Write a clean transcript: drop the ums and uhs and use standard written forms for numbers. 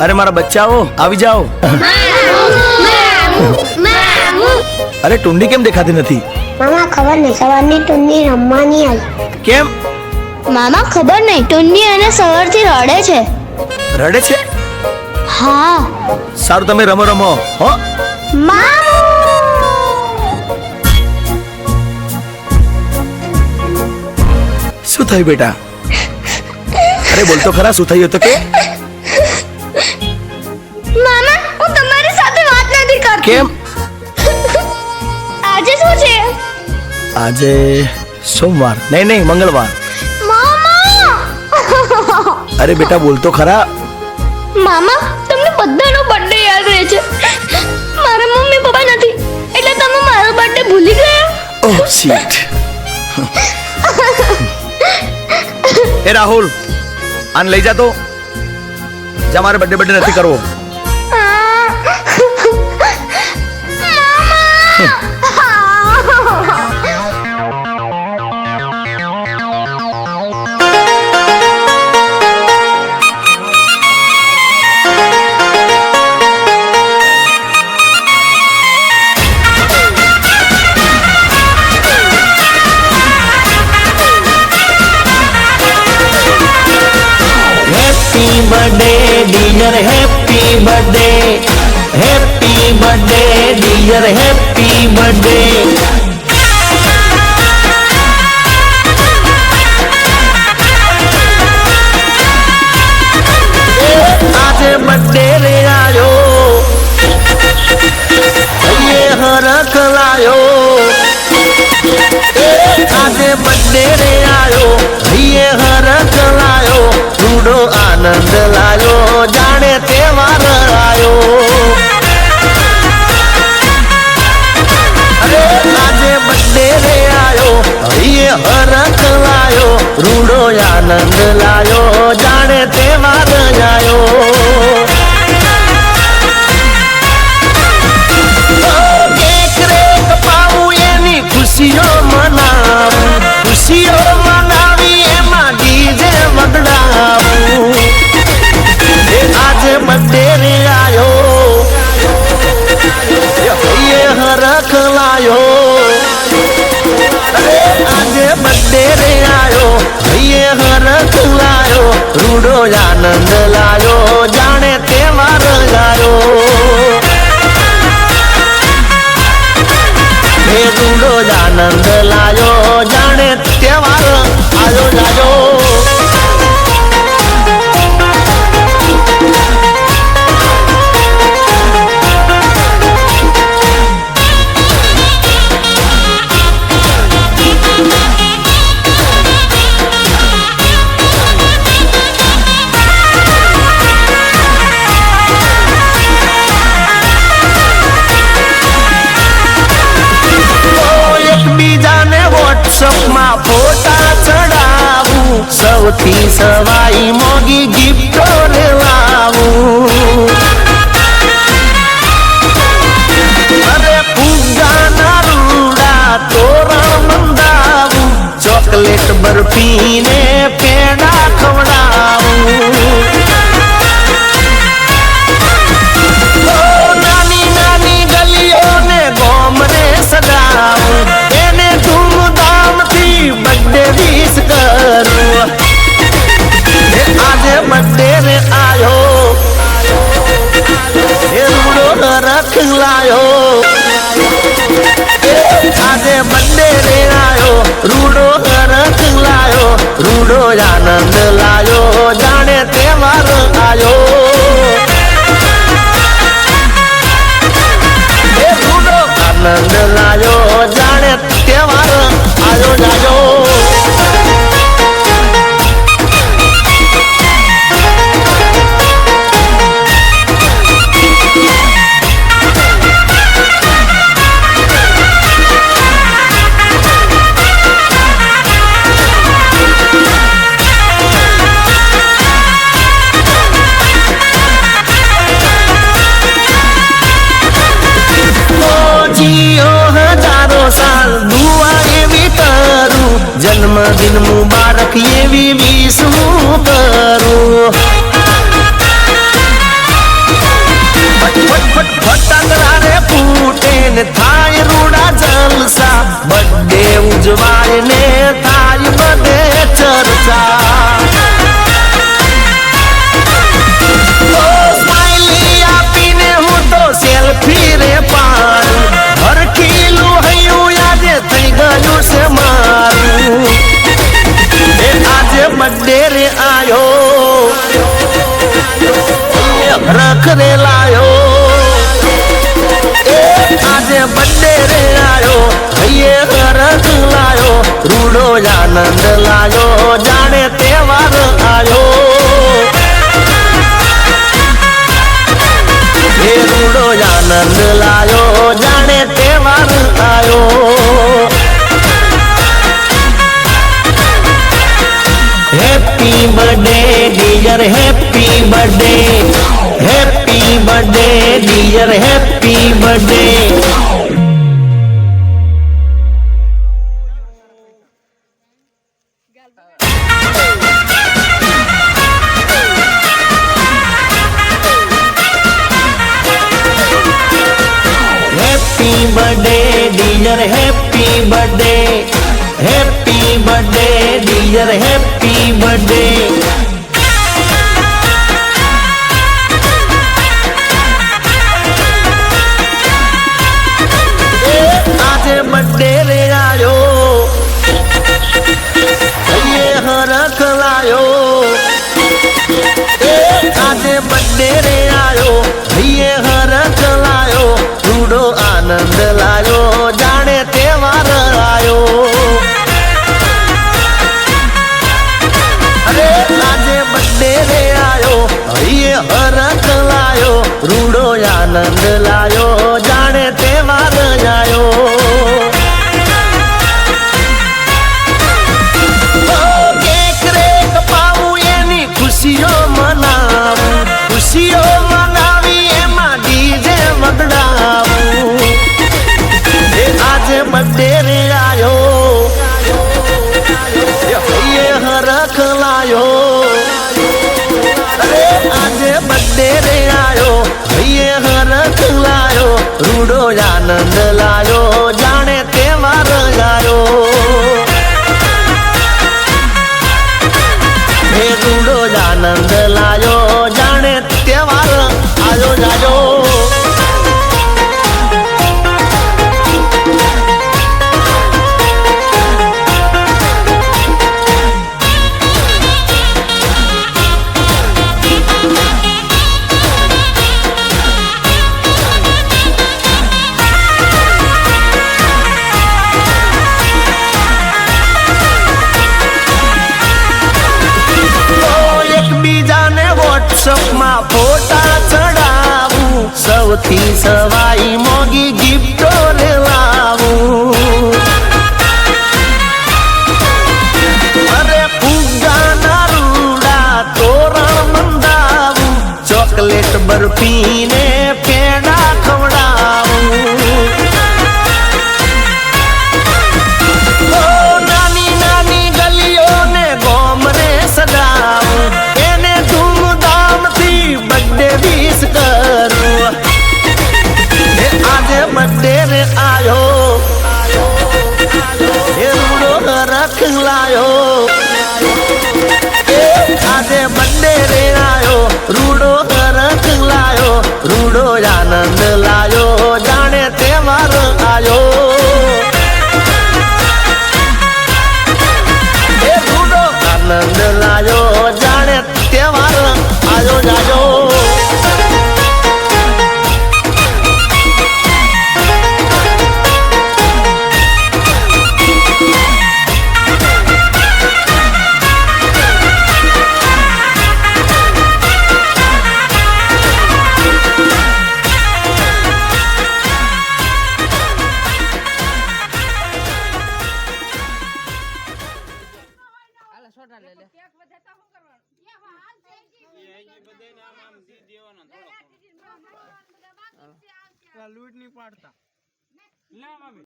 अरे मारा बच्चाओ આવી જાઓ। अरे टुंडी केम देखाती नथी? मामा खबर नहीं सवारनी टुंडी रमवा नहीं आई। केम? मामा खबर नहीं टुंडी અને સવારથી રડે છે। રડે છે? હા। સારું તમે રમો રમો હો। મામુ શું થયું બેટા? અરે બોલ તો ખરા શું થયું તો કે? મામા હું તમારી સાથે વાત નથી કરતી। કેમ? આજે શું છે? આજે સોમવાર નહીં નહીં મંગળવાર। મામા અરે બેટા બોલ તો ખરા। મામા તમને બધાનો બર્થડે યાદ રહે છે, મારા મમ્મી પપ્પા નથી એટલે તમે મારો બર્થડે ભૂલી ગયા? ઓહ શીટ। એ રાહુલ આને લઈ જા તો જા, મારે બર્થડે બર્થડે નથી કરવો। Happy birthday dear, happy birthday। आज बर्थडे रे आयो ये हरख लायो। आज बर्थडे रे आयो ये हरख लायो, रूडो आनंद लायो, जाने तेवार आयो। अरे आज बर्थडे रे आयो ये हरख लायो, रूडो आनंद लायो, जाने तेवार आयो। केक रे कपाऊ एनी खुशियों मनावू, खुशियों मनावी एमा डीजे वगड़ावू। आज बर्थडे रे आयो ये हरख लायो। अरे आज बर्थडे रे आयो ये हरख लायो, रूडो आनंद लायो, जाने तेवार आयो। रूडो आनंद लायो, जाने तेवार आयो जायो। व्हाट्सएप फोटा चढ़ावू, सौथी सवाई मोगी गिफ्टो लावू। अरे फुग्गा ना रूड़ा तोरण मंदावू, चॉकलेट बर्फी ने पेड़ा खवड़ावू। नानी नानी गलियों ने गोमरे सजावू, बर्थडे विश करूं। आज बर्थडे रे आयो ये रूडो रख लायो। आज बर्थडे रे आयो रूडो रख लायो, रूडो आनंद लायो, जाने तेवार आयो। रूडो आनंद लायो, जाने तेवार आयो जायो। जन्मदिन मुबारक ये भी विश करो। આનંદ લાયો જાણે તહેવાર આયો હે રૂડો આનંદ લાયો જાણે તહેવાર આયો happy birthday dear happy birthday happy birthday dear happy birthday happy birthday dear happy birthday happy birthday dear happy birthday આજે બર્થડે રે આયો હરખ લાયો આજે બર્થડે રે આયો હરખ લાયો રૂડો આનંદ લાયો જાણે તહેવાર આયો અરે આજે બર્થડે રે આયો હરખ લાયો રૂડો આનંદ લાયો જાણે તહેવાર આયો ખુશીઓ મનાવી એમાં ડીજે વગડાવું આજે બર્થડે રે આયો હરખ લાયો અરે આજે બર્થડે રે આયો હરખ લાયો રૂડો આનંદ લાયો જાણે તહેવાર આયો હે રૂડો આનંદ લાયો જાણે તહેવાર આયો જાજો વોટ્સઅપમાં ફોટા ચડાવું સૌથી સવાઈ મોગી ગિફ્ટો લાવું અરે ફુગ્ગાના રૂડા તોરણ બંધાવું ચોકલેટ બરફી ને પેડા ખવડાવું નાની નાની ગલીઓને ગોમરે સજાવું બર્થડે રે આયો એ રૂડો રખ લાયો આજે બર્થડે રે આયો રૂડો રખ લાયો રૂડો આનંદ લાયો જાણે તહેવાર આયો એ રૂડો આનંદ લાયો જાણે તહેવાર આયો જાજો લૂટ નહીં પાડતા